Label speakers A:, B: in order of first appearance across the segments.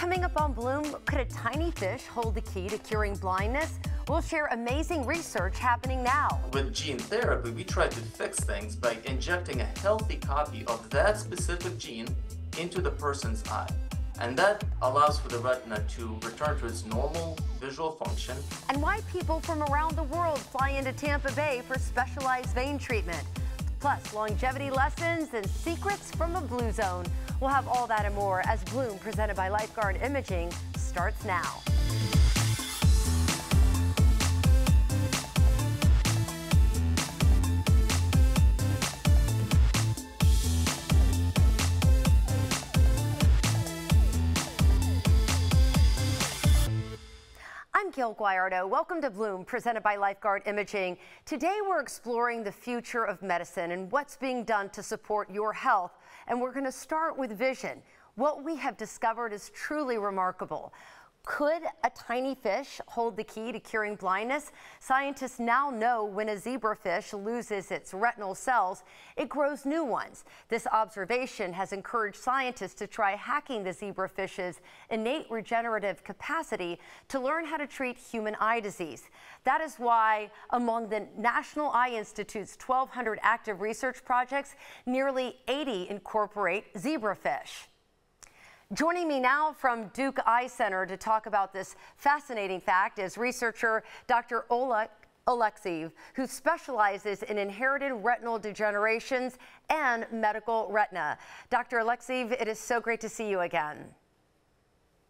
A: Coming up on Bloom, could a tiny fish hold the key to curing blindness? We'll share amazing research happening now.
B: With gene therapy, we try to fix things by injecting a healthy copy of that specific gene into the person's eye. And that allows for the retina to return to its normal visual function.
A: And why people from around the world fly into Tampa Bay for specialized vein treatment. Plus, longevity lessons and secrets from the Blue Zone. We'll have all that and more as Bloom, presented by Lifeguard Imaging, starts now. I'm Gayle Guyardo. Welcome to Bloom, presented by Lifeguard Imaging. Today we're exploring the future of medicine and what's being done to support your health. And we're going to start with vision. What we have discovered is truly remarkable. Could a tiny fish hold the key to curing blindness? Scientists now know when a zebrafish loses its retinal cells, it grows new ones. This observation has encouraged scientists to try hacking the zebrafish's innate regenerative capacity to learn how to treat human eye disease. That is why among the National Eye Institute's 1,200 active research projects, nearly 80 incorporate zebrafish. Joining me now from Duke Eye Center to talk about this fascinating fact is researcher Dr. Alexeyev, who specializes in inherited retinal degenerations and medical retina. Dr. Alexeyev, it is so great to see you again.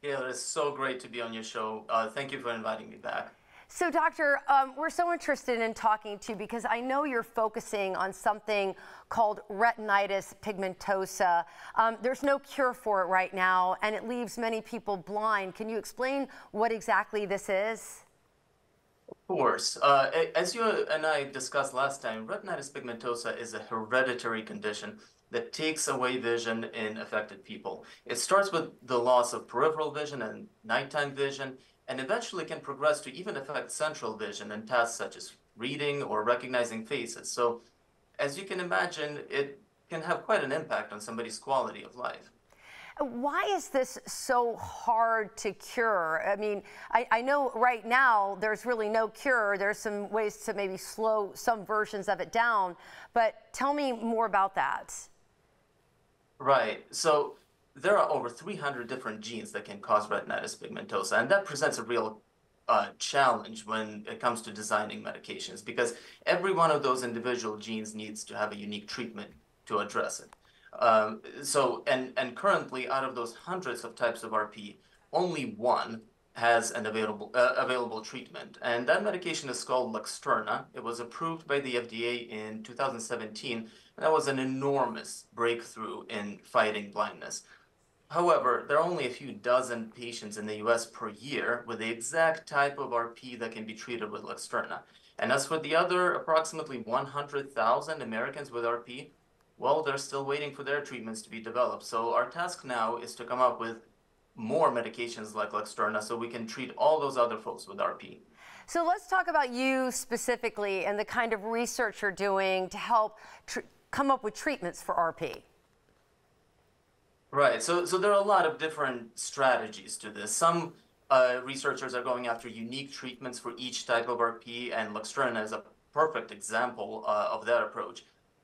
B: Yeah, it's so great to be on your show. Thank you for inviting me back.
A: So, Doctor, we're so interested in talking to you because I know you're focusing on something called retinitis pigmentosa. There's no cure for it right now, and it leaves many people blind. Can you explain what exactly this is?
B: Of course. As you and I discussed last time, retinitis pigmentosa is a hereditary condition that takes away vision in affected people. It starts with the loss of peripheral vision and nighttime vision, and eventually can progress to even affect central vision and tasks such as reading or recognizing faces. So, as you can imagine, it can have quite an impact on somebody's quality of life.
A: Why is this so hard to cure? I mean, I know right now there's really no cure. There's some ways to maybe slow some versions of it down, but tell me more about that.
B: Right. So, there are over 300 different genes that can cause retinitis pigmentosa, and that presents a real challenge when it comes to designing medications, because every one of those individual genes needs to have a unique treatment to address it. And currently, out of those hundreds of types of RP, only one has an available treatment, and that medication is called Luxturna. It was approved by the FDA in 2017, and that was an enormous breakthrough in fighting blindness. However, there are only a few dozen patients in the US per year with the exact type of RP that can be treated with Luxturna. And as for the other approximately 100,000 Americans with RP, well, they're still waiting for their treatments to be developed. So our task now is to come up with more medications like Luxturna so we can treat all those other folks with RP.
A: So let's talk about you specifically and the kind of research you're doing to help come up with treatments for RP.
B: Right. So there are a lot of different strategies to this. Some researchers are going after unique treatments for each type of RP, and Luxturna is a perfect example of that approach.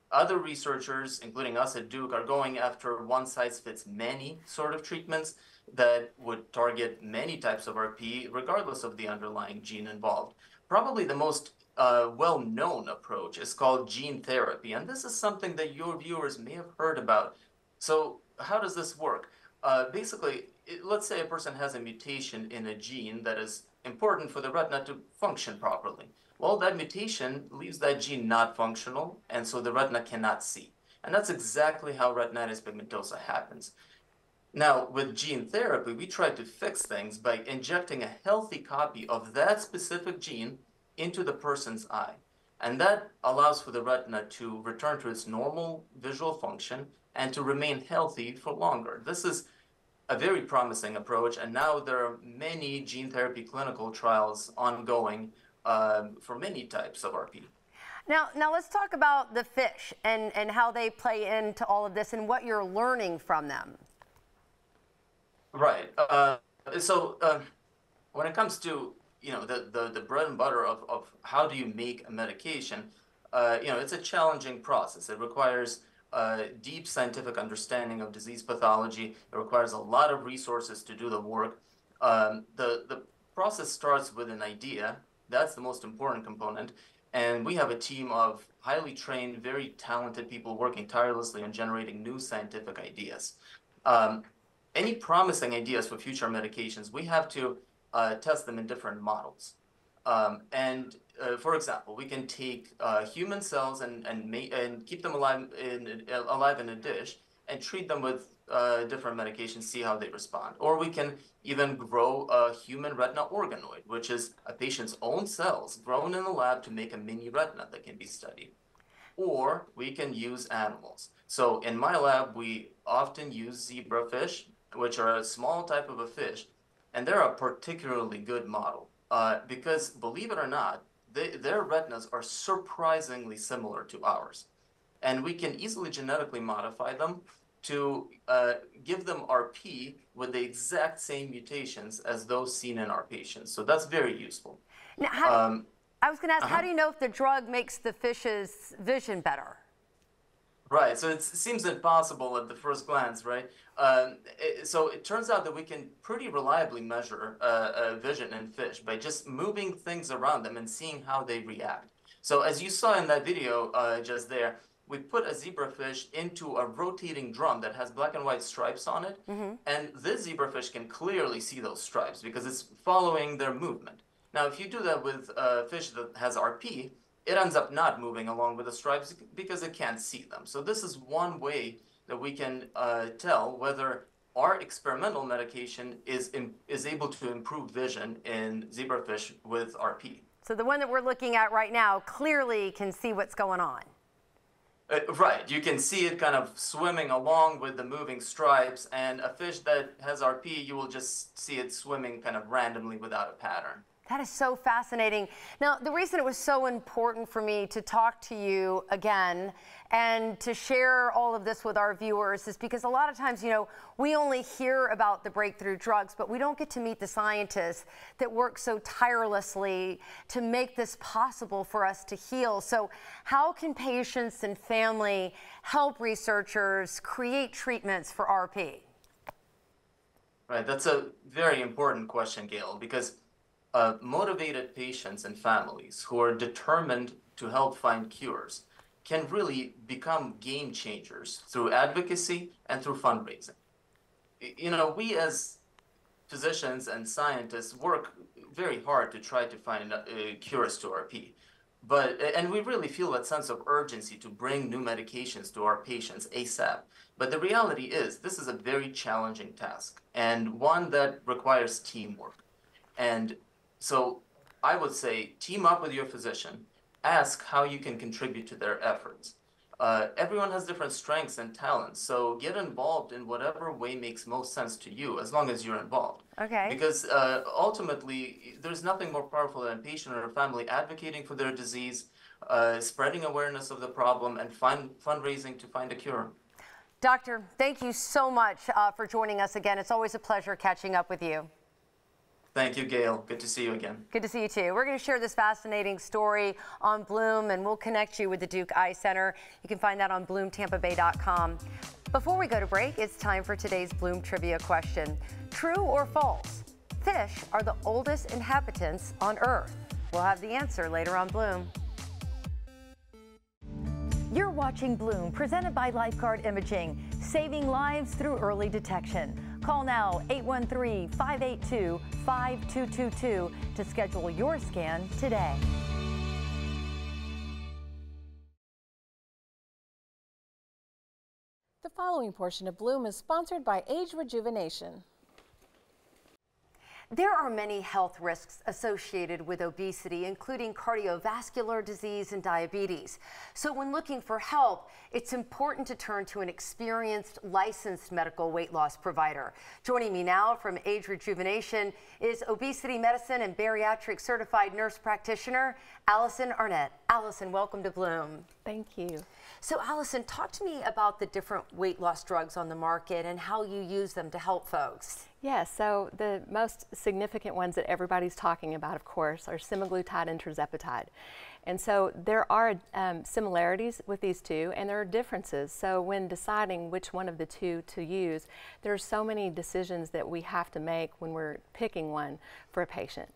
B: Other researchers, including us at Duke, are going after one-size-fits-many sort of treatments that would target many types of RP, regardless of the underlying gene involved. Probably the most well-known approach is called gene therapy, and this is something that your viewers may have heard about. So how does this work? Basically, let's say a person has a mutation in a gene that is important for the retina to function properly. Well, that mutation leaves that gene not functional, and so the retina cannot see. And that's exactly how retinitis pigmentosa happens. Now, with gene therapy, we try to fix things by injecting a healthy copy of that specific gene into the person's eye. And that allows for the retina to return to its normal visual function and to remain healthy for longer. This is a very promising approach, and now there are many gene therapy clinical trials ongoing for many types of RP.
A: Now let's talk about the fish and how they play into all of this and what you're learning from them.
B: Right. When it comes to the bread and butter of how do you make a medication, it's a challenging process. It requires deep scientific understanding of disease pathology. It requires a lot of resources to do the work. The process starts with an idea. That's the most important component. And we have a team of highly trained, very talented people working tirelessly on generating new scientific ideas. Um, any promising ideas for future medications, we have to test them in different models. For example, we can take human cells and keep them alive in a dish and treat them with different medications, see how they respond. Or we can even grow a human retina organoid, which is a patient's own cells grown in the lab to make a mini retina that can be studied. Or we can use animals. So in my lab, we often use zebrafish, which are a small type of a fish, and they're a particularly good model because, believe it or not, their retinas are surprisingly similar to ours. And we can easily genetically modify them to give them RP with the exact same mutations as those seen in our patients. So that's very useful.
A: Now, I was going to ask, how do you know if the drug makes the fish's vision better?
B: Right, so it seems impossible at the first glance, right? So it turns out that we can pretty reliably measure vision in fish by just moving things around them and seeing how they react. So as you saw in that video just there, we put a zebrafish into a rotating drum that has black and white stripes on it, and this zebrafish can clearly see those stripes because it's following their movement. Now, if you do that with a fish that has RP, it ends up not moving along with the stripes because it can't see them. So this is one way that we can tell whether our experimental medication is able to improve vision in zebrafish with RP.
A: So the one that we're looking at right now clearly can see what's going on.
B: Right, you can see it kind of swimming along with the moving stripes, and a fish that has RP, you will just see it swimming kind of randomly without a pattern.
A: That is so fascinating. Now, the reason it was so important for me to talk to you again and to share all of this with our viewers is because a lot of times, we only hear about the breakthrough drugs, but we don't get to meet the scientists that work so tirelessly to make this possible for us to heal. So how can patients and family help researchers create treatments for RP?
B: Right, that's a very important question, Gayle, because motivated patients and families who are determined to help find cures can really become game changers through advocacy and through fundraising. We as physicians and scientists work very hard to try to find cures to RP. And we really feel that sense of urgency to bring new medications to our patients ASAP. But the reality is this is a very challenging task and one that requires teamwork. And so I would say team up with your physician, ask how you can contribute to their efforts. Everyone has different strengths and talents, so get involved in whatever way makes most sense to you, as long as you're involved.
A: Okay.
B: Because ultimately, there's nothing more powerful than a patient or a family advocating for their disease, spreading awareness of the problem, and fundraising to find a cure.
A: Doctor, thank you so much for joining us again. It's always a pleasure catching up with you.
B: Thank you, Gayle. Good to see you again.
A: Good to see you too. We're going to share this fascinating story on Bloom, and we'll connect you with the Duke Eye Center. You can find that on bloomtampabay.com. Before we go to break, it's time for today's Bloom trivia question. True or false? Fish are the oldest inhabitants on Earth. We'll have the answer later on Bloom. You're watching Bloom, presented by Lifeguard Imaging, saving lives through early detection. Call now 813-582-5222 to schedule your scan today.
C: The following portion of Bloom is sponsored by Age Rejuvenation.
A: There are many health risks associated with obesity, including cardiovascular disease and diabetes. So when looking for help, it's important to turn to an experienced, licensed medical weight loss provider. Joining me now from Age Rejuvenation is obesity medicine and bariatric certified nurse practitioner, Allison Arnett. Allison, welcome to Bloom.
C: Thank you.
A: So Allison, talk to me about the different weight loss drugs on the market and how you use them to help folks.
C: Yeah, so the most significant ones that everybody's talking about, of course, are semaglutide and tirzepatide. And so there are similarities with these two, and there are differences. So when deciding which one of the two to use, there are so many decisions that we have to make when we're picking one for a patient.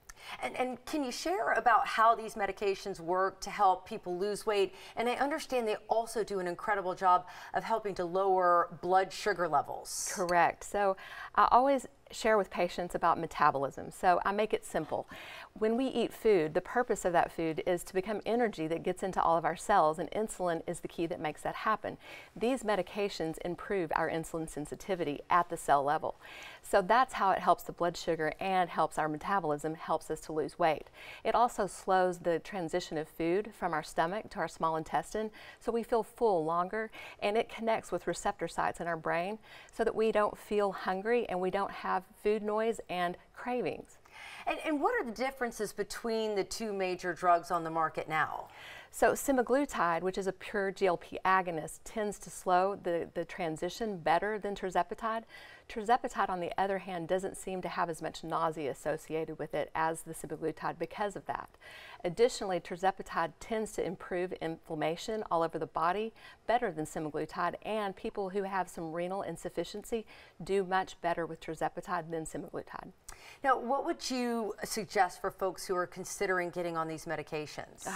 A: And can you share about how these medications work to help people lose weight? And I understand they also do an incredible job of helping to lower blood sugar levels.
C: Correct. So I always share with patients about metabolism. So I make it simple. When we eat food, the purpose of that food is to become energy that gets into all of our cells, and insulin is the key that makes that happen. These medications improve our insulin sensitivity at the cell level. So that's how it helps the blood sugar and helps our metabolism, helps us to lose weight. It also slows the transition of food from our stomach to our small intestine, so we feel full longer, and it connects with receptor sites in our brain so that we don't feel hungry and we don't have food noise and cravings.
A: And what are the differences between the two major drugs on the market now?
C: So semaglutide, which is a pure GLP agonist, tends to slow the transition better than tirzepatide. Tirzepatide, on the other hand, doesn't seem to have as much nausea associated with it as the semaglutide because of that. Additionally, tirzepatide tends to improve inflammation all over the body better than semaglutide, and people who have some renal insufficiency do much better with tirzepatide than semaglutide.
A: Now, what would you suggest for folks who are considering getting on these medications?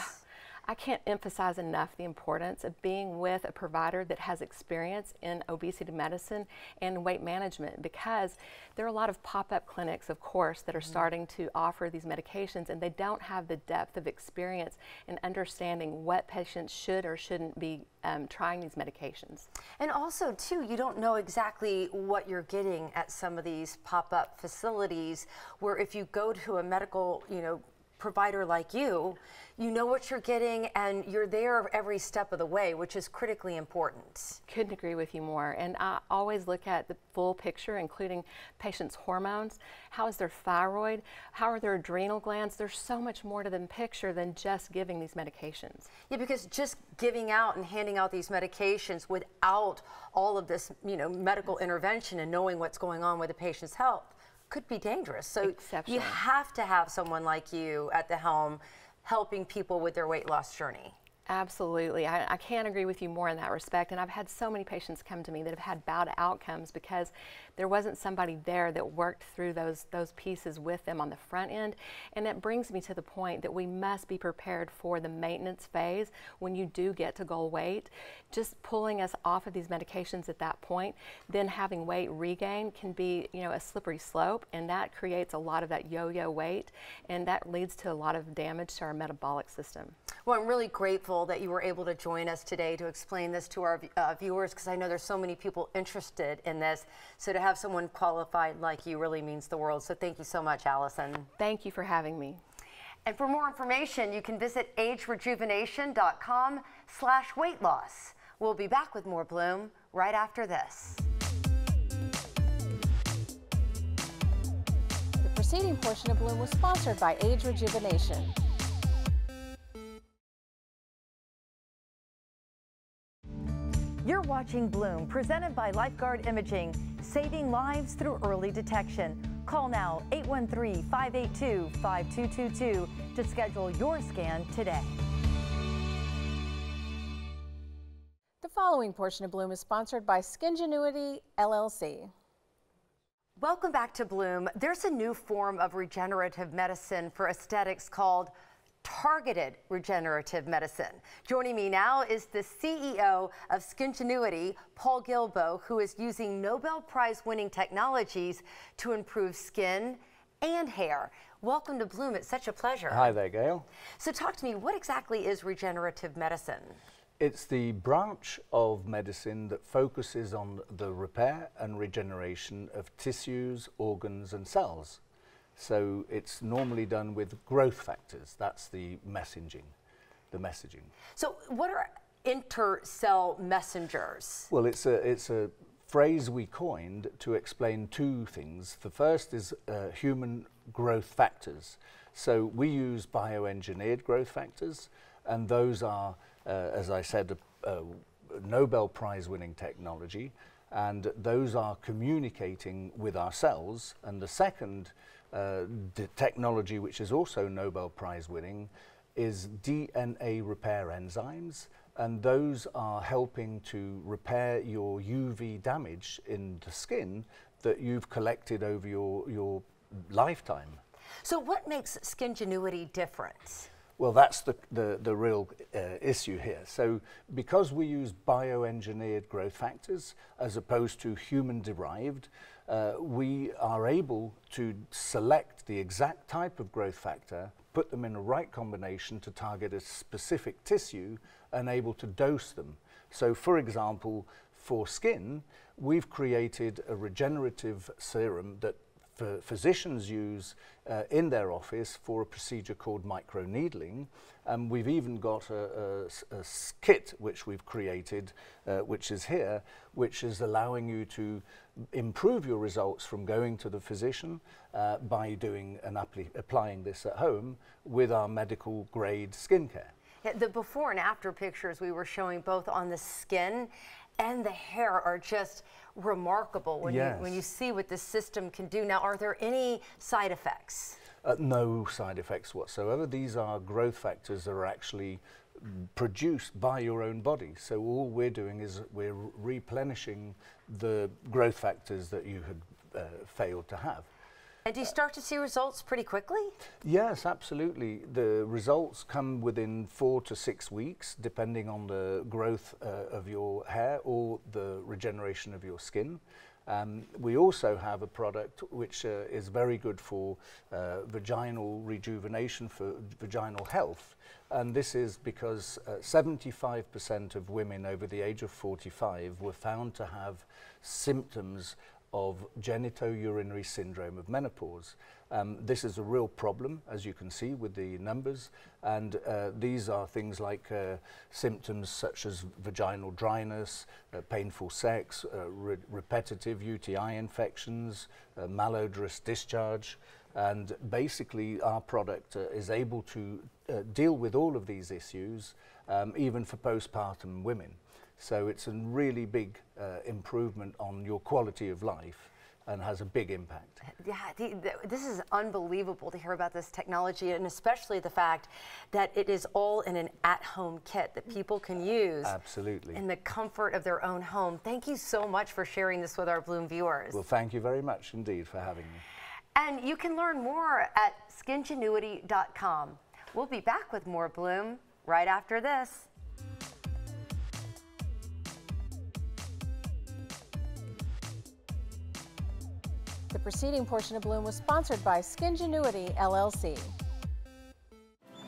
C: I can't emphasize enough the importance of being with a provider that has experience in obesity medicine and weight management, because there are a lot of pop-up clinics, of course, that are starting to offer these medications, and they don't have the depth of experience in understanding what patients should or shouldn't be trying these medications.
A: And also, too, you don't know exactly what you're getting at some of these pop-up facilities, where if you go to a medical, provider like you, you know what you're getting, and you're there every step of the way, which is critically important.
C: Couldn't agree with you more. And I always look at the full picture, including patients' hormones. How is their thyroid? How are their adrenal glands? There's so much more to the picture than just giving these medications.
A: Yeah, because just giving out and handing out these medications without all of this, medical intervention and knowing what's going on with the patient's health could be dangerous. So you have to have someone like you at the helm helping people with their weight loss journey.
C: Absolutely. I can't agree with you more in that respect. And I've had so many patients come to me that have had bad outcomes because there wasn't somebody there that worked through those pieces with them on the front end. And that brings me to the point that we must be prepared for the maintenance phase when you do get to goal weight. Just pulling us off of these medications at that point, then having weight regain can be, a slippery slope, and that creates a lot of that yo-yo weight, and that leads to a lot of damage to our metabolic system.
A: Well, I'm really grateful that you were able to join us today to explain this to our viewers, because I know there's so many people interested in this. So to have someone qualified like you really means the world. So thank you so much, Allison.
C: Thank you for having me.
A: And for more information, you can visit agerejuvenation.com/weight loss. We'll be back with more Bloom right after this.
C: The preceding portion of Bloom was sponsored by Age Rejuvenation.
A: You're watching Bloom, presented by Lifeguard Imaging, saving lives through early detection. Call now 813-582-5222 to schedule your scan today.
C: The following portion of Bloom is sponsored by Skingenuity LLC.
A: Welcome back to Bloom. There's a new form of regenerative medicine for aesthetics called targeted regenerative medicine. Joining me now is the CEO of Skingenuity, Paul Gilbo, who is using Nobel Prize-winning technologies to improve skin and hair. Welcome to Bloom. It's such a pleasure.
D: Hi there, Gayle.
A: So talk to me, what exactly is regenerative medicine?
D: It's the branch of medicine that focuses on the repair and regeneration of tissues, organs, and cells. So it's normally done with growth factors. That's the messaging.
A: So what are intercell messengers?
D: Well, it's a phrase we coined to explain two things. The first is human growth factors. So we use bioengineered growth factors, and those are as I said, a Nobel Prize winning technology, and those are communicating with our cells. And the second technology, which is also Nobel Prize winning, is DNA repair enzymes, and those are helping to repair your UV damage in the skin that you've collected over your lifetime.
A: So what makes Skingenuity different?
D: Well, that's the real issue here. So because we use bioengineered growth factors as opposed to human-derived, we are able to select the exact type of growth factor, put them in a right combination to target a specific tissue, and able to dose them. So for example, for skin, we've created a regenerative serum that physicians use in their office for a procedure called microneedling. We've even got a kit which we've created, which is here, which is allowing you to improve your results from going to the physician by doing and applying this at home with our medical grade skincare.
A: Yeah, the before and after pictures we were showing both on the skin and the hair are just remarkable when,
D: yes,
A: when you see what this system can do. Now, are there any side effects?
D: No side effects whatsoever. These are growth factors that are actually produced by your own body. So all we're doing is we're replenishing the growth factors that you had failed to have.
A: And do you start to see results pretty quickly?
D: Yes, absolutely. The results come within 4 to 6 weeks, depending on the growth of your hair or the regeneration of your skin. We also have a product which is very good for vaginal rejuvenation, for vaginal health. And this is because 75% of women over the age of 45 were found to have symptoms of genitourinary syndrome of menopause. This is a real problem, as you can see with the numbers, and these are things like symptoms such as vaginal dryness, painful sex, repetitive UTI infections, malodorous discharge, and basically our product is able to deal with all of these issues, even for postpartum women. So it's a really big improvement on your quality of life and has a big impact.
A: Yeah, this is unbelievable to hear about this technology, and especially the fact that it is all in an at-home kit that people can use.
D: Absolutely. In
A: the comfort of their own home. Thank you so much for sharing this with our Bloom viewers.
D: Well, thank you very much indeed for having me.
A: And you can learn more at skingenuity.com. We'll be back with more Bloom right after this.
E: The preceding portion of Bloom was sponsored by Skingenuity, LLC.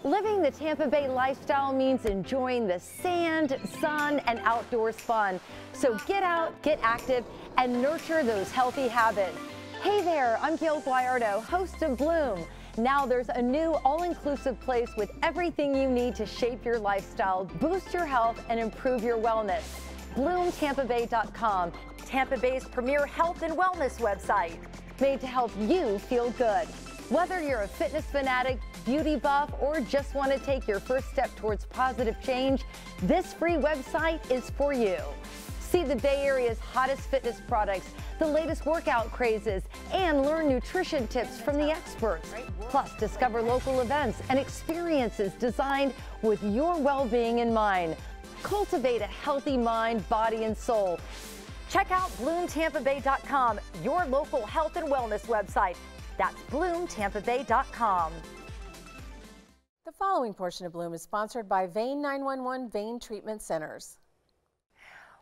A: Living the Tampa Bay lifestyle means enjoying the sand, sun, and outdoors fun. So get out, get active, and nurture those healthy habits. Hey there, I'm Gayle, host of Bloom. Now there's a new all-inclusive place with everything you need to shape your lifestyle, boost your health, and improve your wellness. BloomTampaBay.com, Tampa Bay's premier health and wellness website, made to help you feel good. Whether you're a fitness fanatic, beauty buff, or just want to take your first step towards positive change, this free website is for you. See the Bay Area's hottest fitness products, the latest workout crazes, and learn nutrition tips from the experts. Plus, discover local events and experiences designed with your well-being in mind. Cultivate a healthy mind, body, and soul. Check out BloomTampaBay.com, your local health and wellness website. That's BloomTampaBay.com.
E: The following portion of Bloom is sponsored by Vein 911 Vein Treatment Centers.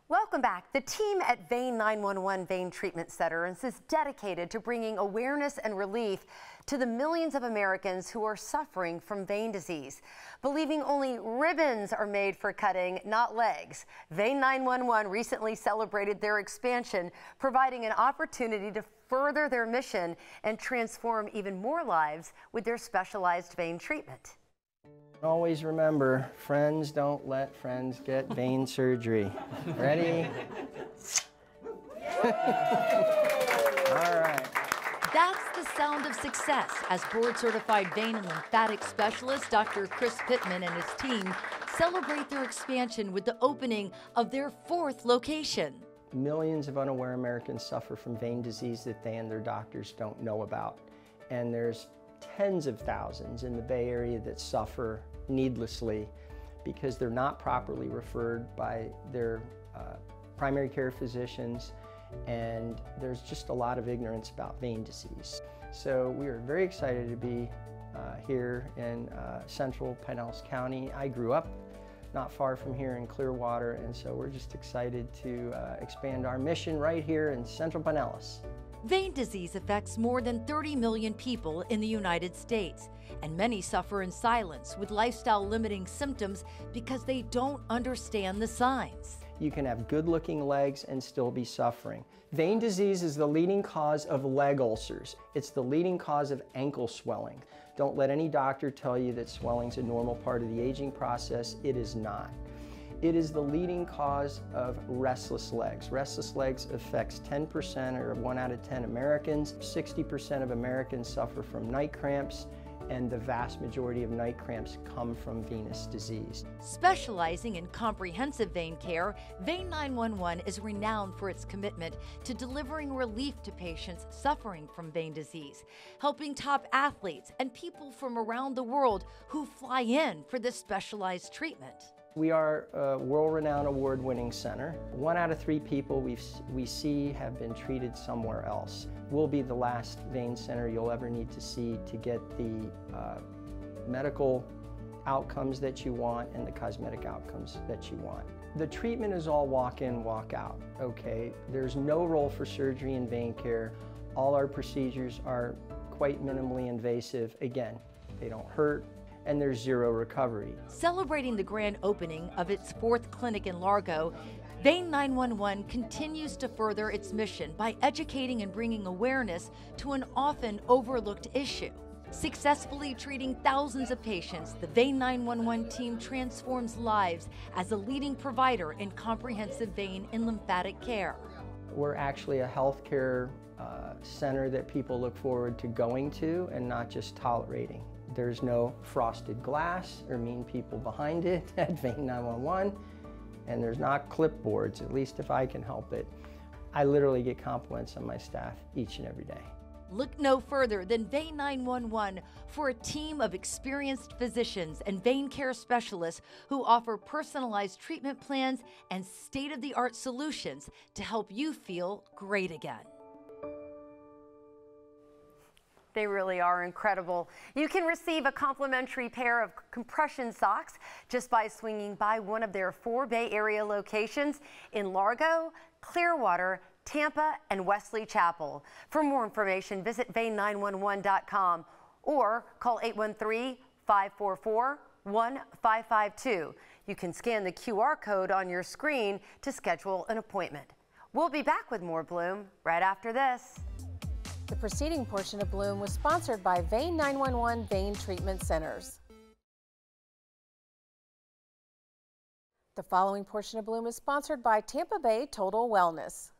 A: Welcome back. The team at Vein 911 Vein Treatment Centers is dedicated to bringing awareness and relief to the millions of Americans who are suffering from vein disease. Believing only ribbons are made for cutting, not legs, Vein 911 recently celebrated their expansion, providing an opportunity to further their mission and transform even more lives with their specialized vein treatment.
F: Always remember, friends don't let friends get vein surgery. Ready? All right.
G: That's the sound of success as board-certified vein and lymphatic specialist Dr. Chris Pittman and his team celebrate their expansion with the opening of their 4th location.
F: Millions of unaware Americans suffer from vein disease that they and their doctors don't know about. And there's tens of thousands in the Bay Area that suffer needlessly because they're not properly referred by their primary care physicians, and there's just a lot of ignorance about vein disease. So we are very excited to be here in central Pinellas County. I grew up not far from here in Clearwater, and so we're just excited to expand our mission right here in central Pinellas.
G: Vein disease affects more than 30 million people in the United States, and many suffer in silence with lifestyle-limiting symptoms because they don't understand the signs.
F: You can have good-looking legs and still be suffering. Vein disease is the leading cause of leg ulcers. It's the leading cause of ankle swelling. Don't let any doctor tell you that swelling's a normal part of the aging process. It is not. It is the leading cause of restless legs. Restless legs affects 10% or 1 out of 10 Americans. 60% of Americans suffer from night cramps, and the vast majority of night cramps come from venous disease.
G: Specializing in comprehensive vein care, Vein 911 is renowned for its commitment to delivering relief to patients suffering from vein disease, helping top athletes and people from around the world who fly in for this specialized treatment.
F: We are a world-renowned award-winning center. 1 out of 3 people we see have been treated somewhere else. We'll be the last vein center you'll ever need to see to get the medical outcomes that you want and the cosmetic outcomes that you want. The treatment is all walk in, walk out, okay? There's no role for surgery in vein care. All our procedures are quite minimally invasive. Again, they don't hurt, and there's zero recovery.
G: Celebrating the grand opening of its 4th clinic in Largo, Vein 911 continues to further its mission by educating and bringing awareness to an often overlooked issue. Successfully treating thousands of patients, the Vein 911 team transforms lives as a leading provider in comprehensive vein and lymphatic care.
F: We're actually a healthcare center that people look forward to going to and not just tolerating. There's no frosted glass or mean people behind it at Vein 911, and there's not clipboards, at least if I can help it. I literally get compliments on my staff each and every day.
G: Look no further than Vein 911 for a team of experienced physicians and vein care specialists who offer personalized treatment plans and state-of-the-art solutions to help you feel great again.
A: They really are incredible. You can receive a complimentary pair of compression socks just by swinging by one of their 4 Bay Area locations in Largo, Clearwater, Tampa, and Wesley Chapel. For more information, visit vein911.com or call 813-544-1552. You can scan the QR code on your screen to schedule an appointment. We'll be back with more Bloom right after this.
E: The preceding portion of Bloom was sponsored by Vein 911 Vein Treatment Centers. The following portion of Bloom is sponsored by Tampa Bay Total Wellness.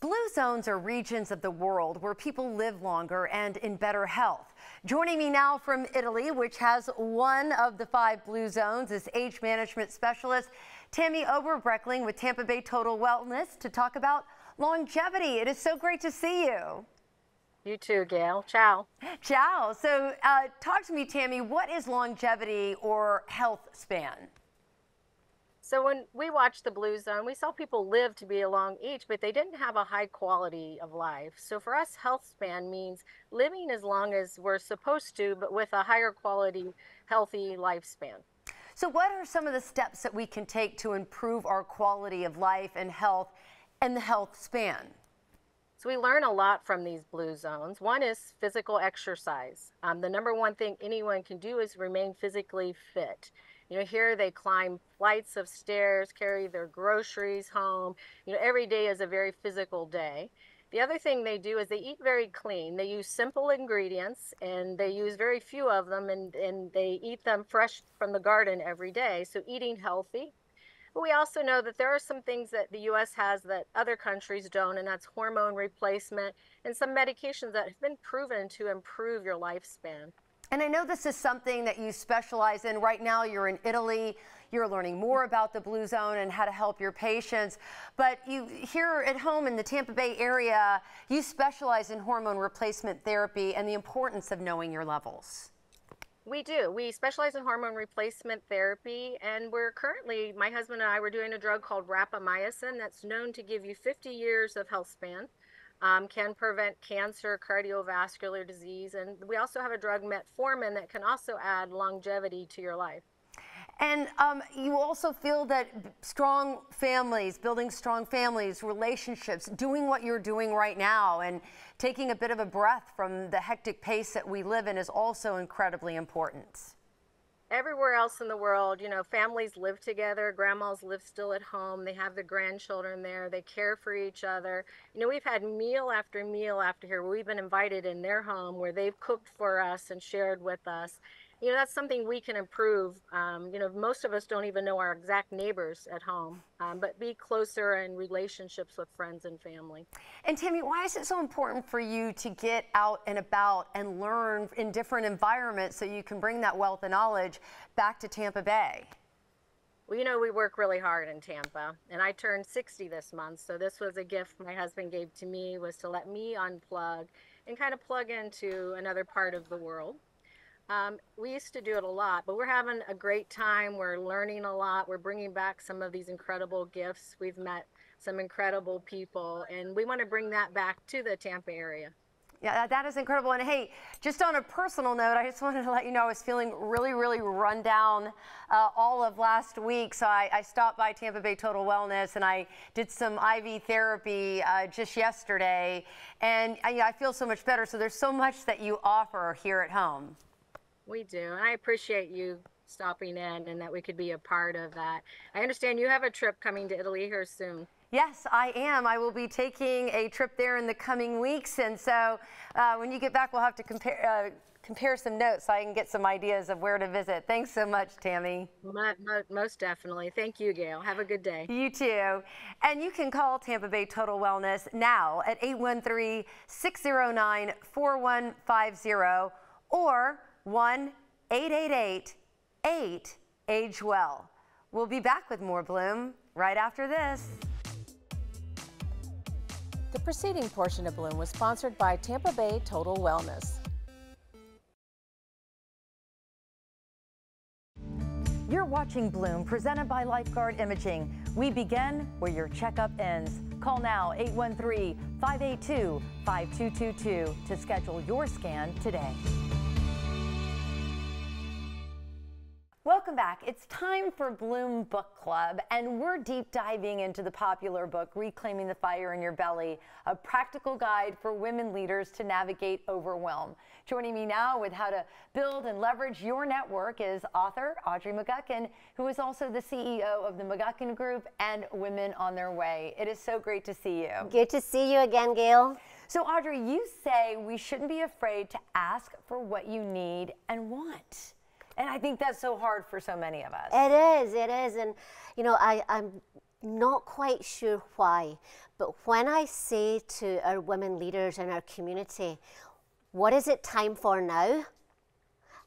A: Blue zones are regions of the world where people live longer and in better health. Joining me now from Italy, which has one of the 5 blue zones, is age management specialist Tammy Oberbreckling with Tampa Bay Total Wellness to talk about longevity. It is so great to see you.
E: You too, Gayle. Ciao.
A: Ciao. So talk to me, Tammy, what is longevity or health span?
E: So when we watched the Blue Zone, we saw people live to be a long age, but they didn't have a high quality of life. So for us, health span means living as long as we're supposed to, but with a higher quality, healthy lifespan.
A: So what are some of the steps that we can take to improve our quality of life and health and the health span?
E: So we learn a lot from these blue zones. One is physical exercise. The number one thing anyone can do is remain physically fit. You know, here they climb flights of stairs, carry their groceries home. You know, every day is a very physical day. The other thing they do is they eat very clean. They use simple ingredients and they use very few of them, and they eat them fresh from the garden every day. So eating healthy. But we also know that there are some things that the U.S. has that other countries don't, and that's hormone replacement and some medications that have been proven to improve your lifespan.
A: And I know this is something that you specialize in. Right now you're in Italy. You're learning more about the Blue Zone and how to help your patients. But you here at home in the Tampa Bay area, you specialize in hormone replacement therapy and the importance of knowing your levels.
E: We do. We specialize in hormone replacement therapy, and we're currently, my husband and I, were doing a drug called rapamycin that's known to give you 50 years of health span, can prevent cancer, cardiovascular disease, and we also have a drug metformin that can also add longevity to your life.
A: And you also feel that strong families, building strong families, relationships, doing what you're doing right now and taking a bit of a breath from the hectic pace that we live in is also incredibly important.
E: Everywhere else in the world, you know, families live together, grandmas live still at home, they have the grandchildren there, they care for each other. You know, we've had meal after here where we've been invited in their home where they've cooked for us and shared with us. You know, that's something we can improve. You know, most of us don't even know our exact neighbors at home, but be closer in relationships with friends and family.
A: And Tammy, why is it so important for you to get out and about and learn in different environments so you can bring that wealth of knowledge back to Tampa Bay?
E: Well, you know, we work really hard in Tampa, and I turned 60 this month, so this was a gift my husband gave to me, was to let me unplug and kind of plug into another part of the world. We used to do it a lot, but we're having a great time. We're learning a lot. We're bringing back some of these incredible gifts. We've met some incredible people, and we want to bring that back to the Tampa area.
A: Yeah, that is incredible. And hey, just on a personal note, I just wanted to let you know I was feeling really run down all of last week. So I stopped by Tampa Bay Total Wellness and I did some IV therapy just yesterday. And I feel so much better. So there's so much that you offer here at home.
E: We do. And I appreciate you stopping in and that we could be a part of that. I understand you have a trip coming to Italy here soon.
A: Yes, I am. I will be taking a trip there in the coming weeks. And so when you get back, we'll have to compare some notes so I can get some ideas of where to visit. Thanks so much, Tammy.
E: Most definitely. Thank you, Gayle. Have a good day.
A: You too. And you can call Tampa Bay Total Wellness now at 813-609-4150 or 1-888-8-AGE-WELL. We'll be back with more Bloom right after this.
H: The preceding portion of Bloom was sponsored by Tampa Bay Total Wellness.
A: You're watching Bloom, presented by Lifeguard Imaging. We begin where your checkup ends. Call now 813-582-5222 to schedule your scan today. Welcome back. It's time for Bloom Book Club, and we're deep diving into the popular book, Reclaiming the Fire in Your Belly, a practical guide for women leaders to navigate overwhelm. Joining me now with how to build and leverage your network is author Audrey McGuckin, who is also the CEO of the McGuckin Group and Women on Their Way. It is so great to see you.
I: Good to see you again, Gayle.
A: So Audrey, you say we shouldn't be afraid to ask for what you need and want. And I think that's so hard for so many of us.
I: It is. And, you know, I'm not quite sure why, but when I say to our women leaders in our community, what is it time for now?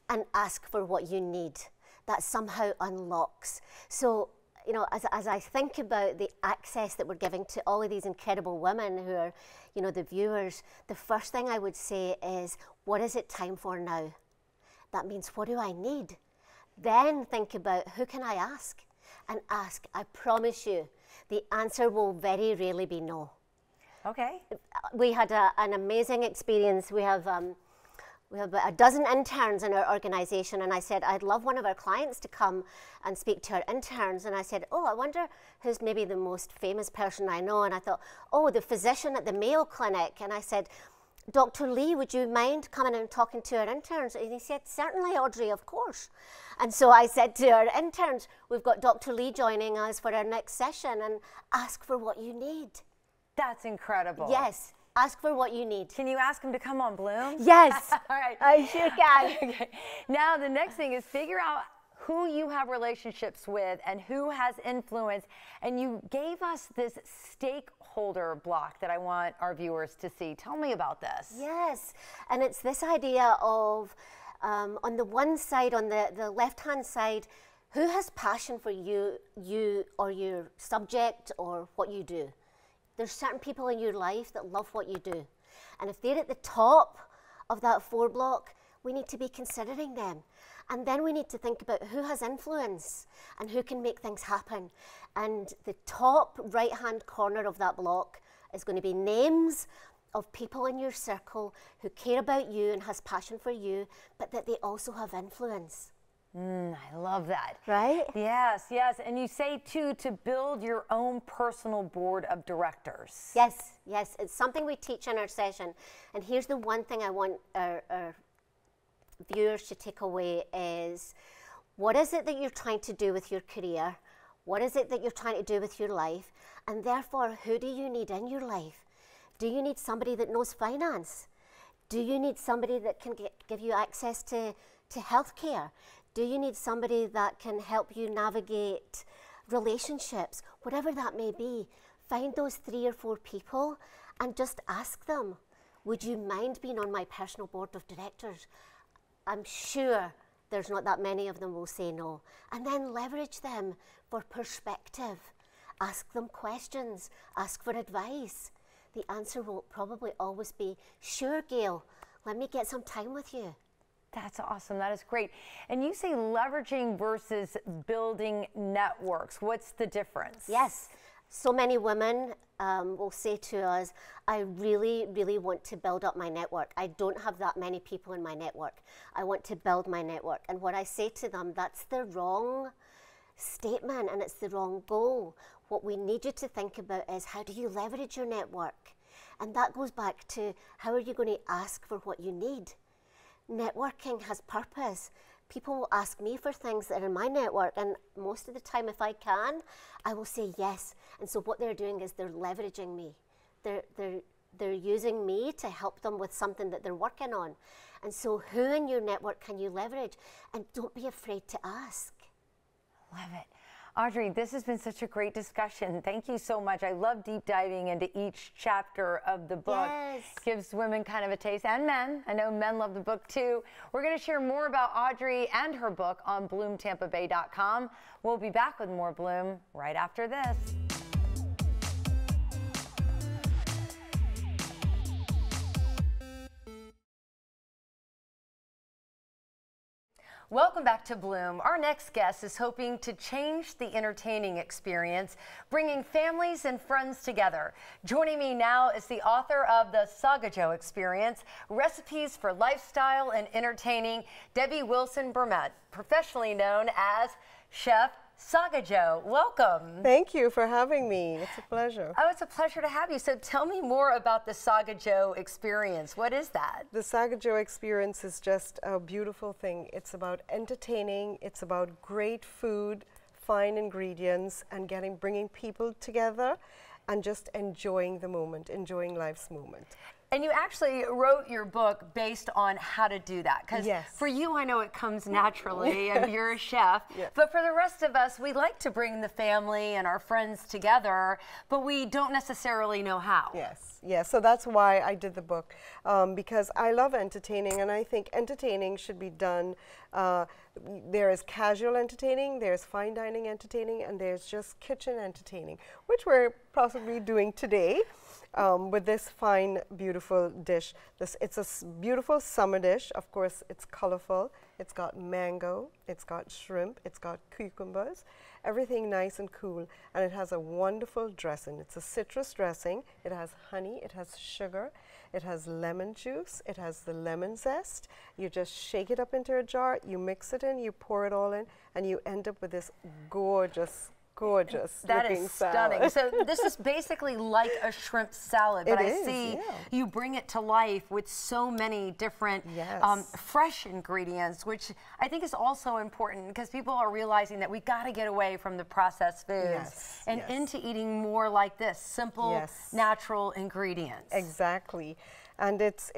I: And ask for what you need, that somehow unlocks. So, you know, as I think about the access that we're giving to all of these incredible women who are, you know, the viewers, the first thing I would say is, what is it time for now? That means, what do I need? Then think about, who can I ask? And ask. I promise you, the answer will very rarely be no.
A: Okay.
I: We had an amazing experience. We have about a dozen interns in our organization, and I said, I'd love one of our clients to come and speak to our interns. And I said, oh, I wonder who's maybe the most famous person I know. And I thought, oh, the physician at the Mayo Clinic. And I said, Dr. Lee, would you mind coming and talking to our interns? And he said, certainly, Audrey, of course. And so I said to our interns, we've got Dr. Lee joining us for our next session, and ask for what you need.
A: That's incredible.
I: Yes, ask for what you need.
A: Can you ask him to come on Bloom?
I: Yes,
A: All right.
I: I sure can.
A: Okay. Now the next thing is figure out who you have relationships with and who has influence. And you gave us this stakeholder block that I want our viewers to see. Tell me about this.
I: Yes, and it's this idea of On the one side, on the left-hand side, who has passion for you or your subject or what you do? There's certain people in your life that love what you do. And if they're at the top of that 4 block, we need to be considering them. And then we need to think about who has influence and who can make things happen. And the top right-hand corner of that block is going to be names of people in your circle who care about you and has passion for you, but that they also have influence.
A: I love that.
I: Right?
A: Yes, yes. And you say, too, to build your own personal board of directors.
I: Yes, yes. It's something we teach in our session. And here's the one thing I want our viewers to take away is, what is it that you're trying to do with your career? What is it that you're trying to do with your life? And therefore, who do you need in your life? Do you need somebody that knows finance? Do you need somebody that can give you access to healthcare? Do you need somebody that can help you navigate relationships? Whatever that may be, find those 3 or 4 people and just ask them, would you mind being on my personal board of directors? I'm sure there's not that many of them will say no. And then leverage them for perspective. Ask them questions, ask for advice. The answer will probably always be, sure, Gayle, let me get some time with you.
A: That's awesome. That is great. And you say leveraging versus building networks. What's the difference?
I: Yes. So many women will say to us, I really, really want to build up my network. I don't have that many people in my network. I want to build my network. And what I say to them, that's the wrong statement and it's the wrong goal. What we need you to think about is, how do you leverage your network? And that goes back to, how are you going to ask for what you need? Networking has purpose. People will ask me for things that are in my network, and most of the time, if I can, I will say yes. And so what they're doing is they're leveraging me. They're using me to help them with something that they're working on. And so who in your network can you leverage? And don't be afraid to ask.
A: Love it. Audrey, this has been such a great discussion. Thank you so much. I love deep diving into each chapter of the book.
I: Yes.
A: Gives women kind of a taste, and men. I know men love the book too. We're going to share more about Audrey and her book on bloomtampabay.com. We'll be back with more Bloom right after this. Welcome back to Bloom. Our next guest is hoping to change the entertaining experience, bringing families and friends together. Joining me now is the author of The Sagajo Experience, Recipes for Lifestyle and Entertaining, Debbie Wilson-Burmett, professionally known as Chef Sagajo. Welcome.
J: Thank you for having me. It's a pleasure.
A: Oh, it's a pleasure to have you. So tell me more about the Sagajo Experience. What is that?
J: The Sagajo Experience is just a beautiful thing. It's about entertaining. It's about great food, fine ingredients, and bringing people together and just enjoying the moment, enjoying life's moment.
A: And you actually wrote your book based on how to do that. Because
J: yes.
A: For you, I know it comes naturally, and you're a chef.
J: Yes.
A: But for the rest of us, we like to bring the family and our friends together, but we don't necessarily know how.
J: Yes, yes. So that's why I did the book, because I love entertaining, and I think entertaining should be done. There is casual entertaining, there's fine dining entertaining, and there's just kitchen entertaining, which we're possibly doing today. With this fine, beautiful dish. It's a beautiful summer dish. Of course, it's colorful. It's got mango, it's got shrimp, it's got cucumbers, everything nice and cool. And it has a wonderful dressing. It's a citrus dressing. It has honey, it has sugar, it has lemon juice, it has the lemon zest. You just shake it up into a jar, you mix it in, you pour it all in, and you end up with this gorgeous
A: that is stunning. So this is basically like a shrimp salad, but I see you bring it to life with so many different fresh ingredients, which I think is also important because people are realizing that we got to get away from the processed foods and into eating more like this, simple, natural ingredients.
J: Exactly. And it's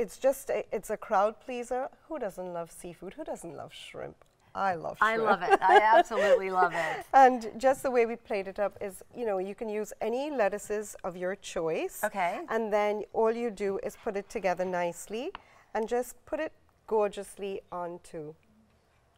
J: a crowd pleaser. Who doesn't love seafood? Who doesn't love shrimp? I love shrimp.
A: I love it. I absolutely love it.
J: And just the way we played it up is, you can use any lettuces of your choice.
A: Okay.
J: And then all you do is put it together nicely and just put it gorgeously onto.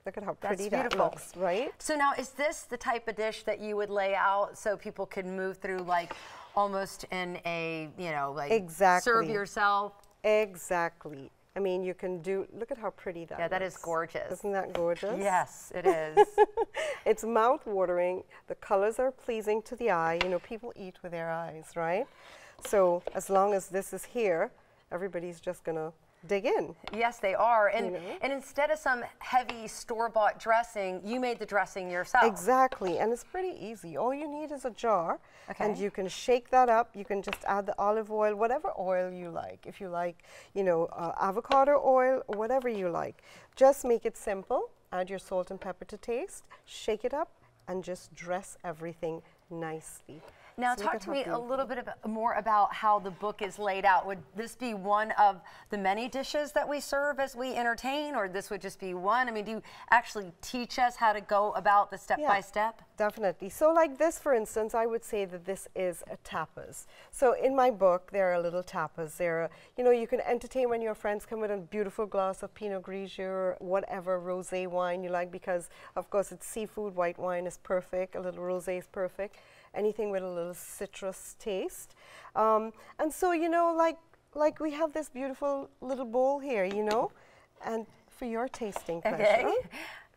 J: Look at how pretty
A: That's
J: that
A: beautiful.
J: looks, right?
A: So now, is this the type of dish that you would lay out so people can move through, like almost in a, you know, like
J: Exactly.
A: serve yourself?
J: Exactly. I mean, you can do, look at how pretty that
A: Yeah, that is
J: looks.
A: gorgeous.
J: Isn't that gorgeous?
A: Yes, it is.
J: It's mouth-watering. The colors are pleasing to the eye. You know, people eat with their eyes, right? So as long as this is here, everybody's just going to dig in.
A: Yes, they are. And,
J: You know?
A: and instead of some heavy store-bought dressing, you made the dressing yourself.
J: Exactly, and it's pretty easy. All you need is a jar, and
A: Okay.
J: you can shake that up. You can just add the olive oil, whatever oil you like. If you like, you know, avocado oil, or whatever you like. Just make it simple. Add your salt and pepper to taste. Shake it up, and just dress everything nicely.
A: Now,
J: So look
A: talk
J: at
A: to
J: how
A: me a
J: beautiful.
A: little bit more about how the book is laid out. Would this be one of the many dishes that we serve as we entertain, or this would just be one? I mean, do you actually teach us how to go about the step-by-step?
J: Definitely. So like this, for instance, I would say that this is a tapas. So in my book, there are little tapas. There are, you know, you can entertain when your friends come with a beautiful glass of Pinot Grigio or whatever rosé wine you like, because of course it's seafood, white wine is perfect, a little rosé is perfect. Anything with a little citrus taste. And so, you know, like we have this beautiful little bowl here, you know, and for your tasting pleasure.
A: Okay.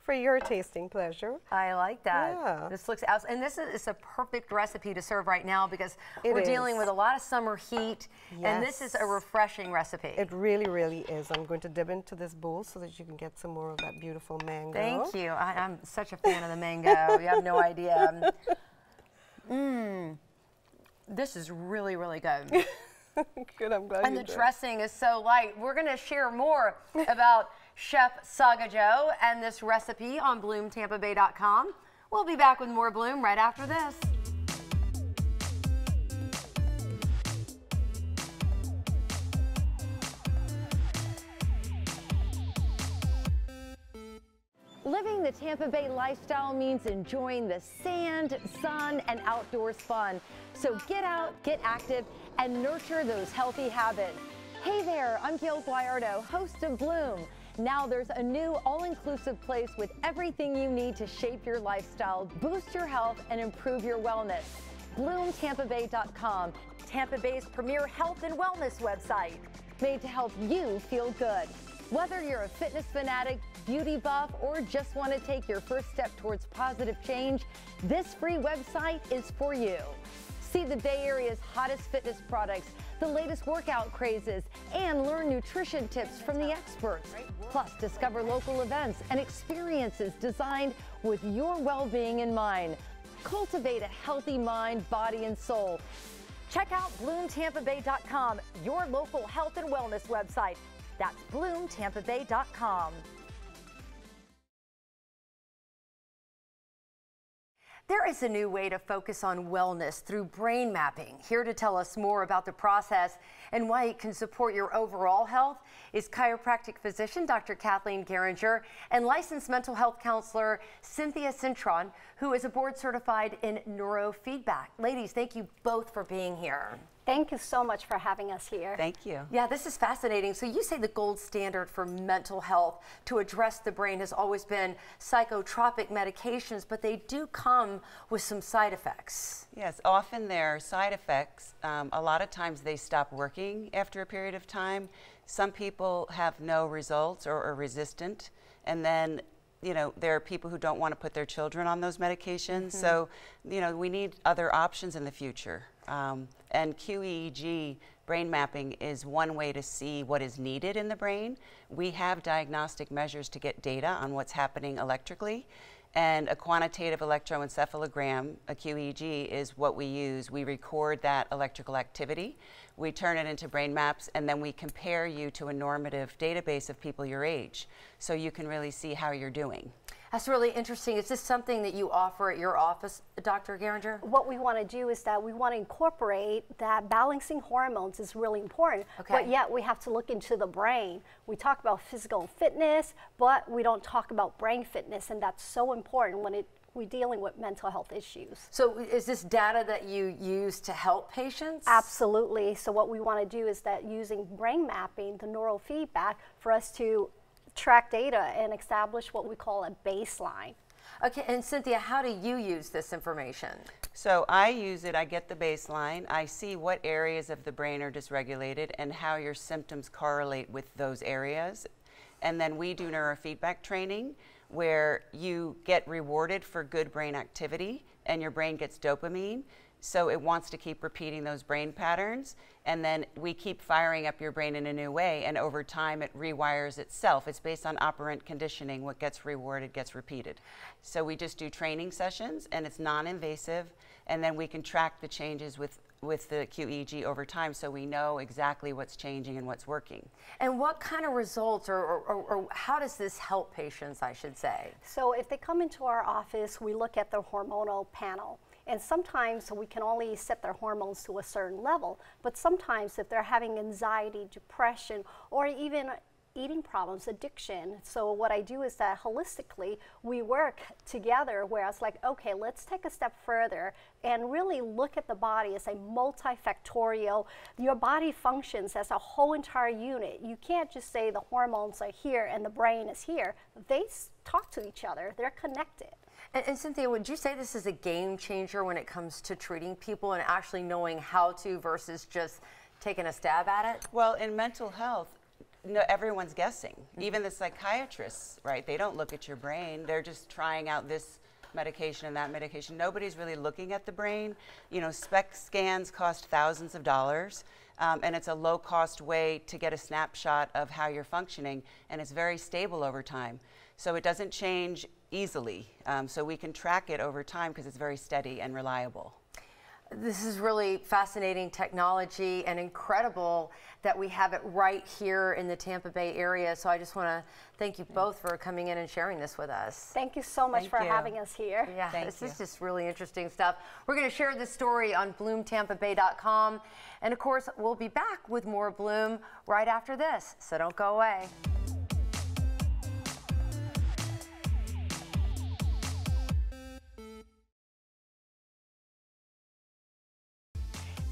J: For your tasting pleasure.
A: I like that.
J: Yeah.
A: This looks awesome. And this is a perfect recipe to serve right now because
J: It
A: we're dealing
J: is.
A: with a lot of summer heat, and this is a
J: Yes.
A: refreshing recipe.
J: It really, really is. I'm going to dip into this bowl so that you can get some more of that beautiful mango.
A: Thank you. I'm such a fan of the mango. You have no idea. This is really, really good.
J: Good, I'm glad
A: And
J: you
A: the
J: did.
A: dressing is so light. We're going to share more about Chef Saga Joe and this recipe on BloomTampaBay.com. We'll be back with more Bloom right after this. Living the Tampa Bay lifestyle means enjoying the sand, sun, and outdoors fun. So get out, get active, and nurture those healthy habits. Hey there, I'm Gayle, host of Bloom. Now there's a new all-inclusive place with everything you need to shape your lifestyle, boost your health, and improve your wellness. BloomTampaBay.com, Tampa Bay's premier health and wellness website, made to help you feel good. Whether you're a fitness fanatic, beauty buff, or just want to take your first step towards positive change, this free website is for you. See the Bay Area's hottest fitness products, the latest workout crazes, and learn nutrition tips from the experts. Plus, discover local events and experiences designed with your well-being in mind. Cultivate a healthy mind, body, and soul. Check out BloomTampaBay.com, your local health and wellness website. That's BloomTampaBay.com. There is a new way to focus on wellness through brain mapping. Here to tell us more about the process and why it can support your overall health is chiropractic physician Dr. Kathleen Geringer and licensed mental health counselor Cynthia Cintron, who is a board certified in neurofeedback. Ladies, thank you both for being here.
K: Thank you so much for having us here.
L: Thank you.
A: Yeah, this is fascinating. So you say the gold standard for mental health to address the brain has always been psychotropic medications, but they do come with some side effects.
L: Yes, often there are side effects. A lot of times they stop working after a period of time. Some people have no results or are resistant, and then there are people who don't want to put their children on those medications. So, we need other options in the future. And QEEG brain mapping is one way to see what is needed in the brain. We have diagnostic measures to get data on what's happening electrically. And a quantitative electroencephalogram, a QEEG, is what we use. We record that electrical activity, we turn it into brain maps, and then we compare you to a normative database of people your age, so you can really see how you're doing.
A: That's really interesting. Is this something that you offer at your office, Dr. Geringer?
K: What we want to do is that we want to incorporate that balancing hormones is really important, but yet we have to look into the brain. We talk about physical fitness, but we don't talk about brain fitness, and that's so important when we're dealing with mental health issues.
A: So is this data that you use to help patients?
K: Absolutely. So what we want to do is that using brain mapping, the neural feedback, for us to track data and establish what we call a baseline.
A: Okay, and Cynthia, how do you use this information?
L: So I use it, I get the baseline, I see what areas of the brain are dysregulated and how your symptoms correlate with those areas. And then we do neurofeedback training where you get rewarded for good brain activity and your brain gets dopamine. So it wants to keep repeating those brain patterns, and then we keep firing up your brain in a new way, and over time it rewires itself. It's based on operant conditioning. What gets rewarded gets repeated. So we just do training sessions, and it's non-invasive, and then we can track the changes with the QEEG over time, so we know exactly what's changing and what's working.
A: And what kind of results, or how does this help patients, I should say?
K: So if they come into our office, we look at the hormonal panel. And sometimes we can only set their hormones to a certain level, but sometimes if they're having anxiety, depression, or even eating problems, addiction. So what I do is that holistically we work together where it's like, okay, let's take a step further and really look at the body as a multifactorial. Your body functions as a whole entire unit. You can't just say the hormones are here and the brain is here. They talk to each other. They're connected.
A: And Cynthia, would you say this is a game changer when it comes to treating people and actually knowing how to versus just taking a stab at it?
L: Well, in mental health, no, everyone's guessing. Even the psychiatrists, right? They don't look at your brain. They're just trying out this medication and that medication. Nobody's really looking at the brain. You know, SPECT scans cost thousands of dollars, and it's a low-cost way to get a snapshot of how you're functioning, and it's very stable over time. So it doesn't change easily, so we can track it over time because it's very steady and reliable.
A: This is really fascinating technology and incredible that we have it right here in the Tampa Bay area. So I just want to thank you both for coming in and sharing this with us.
K: Thank you so much for having us here.
A: Yeah, this is just really interesting stuff. We're going to share this story on bloomtampabay.com. And of course, we'll be back with more Bloom right after this. So don't go away.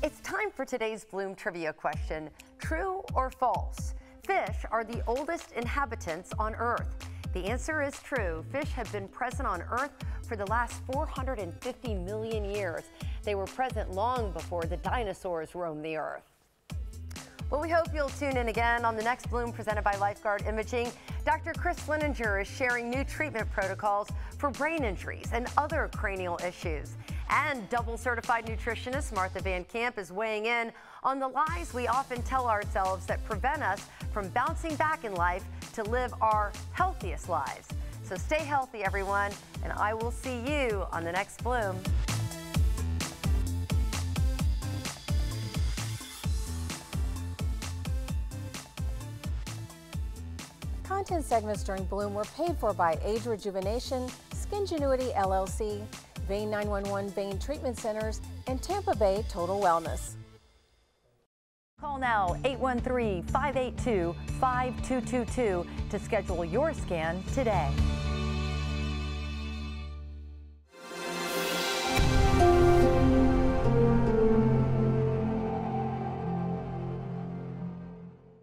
A: It's time for today's Bloom trivia question. True or false? Fish are the oldest inhabitants on Earth. The answer is true. Fish have been present on Earth for the last 450 million years. They were present long before the dinosaurs roamed the Earth. Well, we hope you'll tune in again on the next Bloom presented by Lifeguard Imaging. Dr. Chris Lininger is sharing new treatment protocols for brain injuries and other cranial issues. And double certified nutritionist Martha Van Camp is weighing in on the lies we often tell ourselves that prevent us from bouncing back in life to live our healthiest lives. So stay healthy, everyone, and I will see you on the next Bloom.
H: Content segments during Bloom were paid for by Age Rejuvenation, Skingenuity LLC, Vein 911 Vein Treatment Centers, and Tampa Bay Total Wellness.
A: Call now 813-582-5222 to schedule your scan today.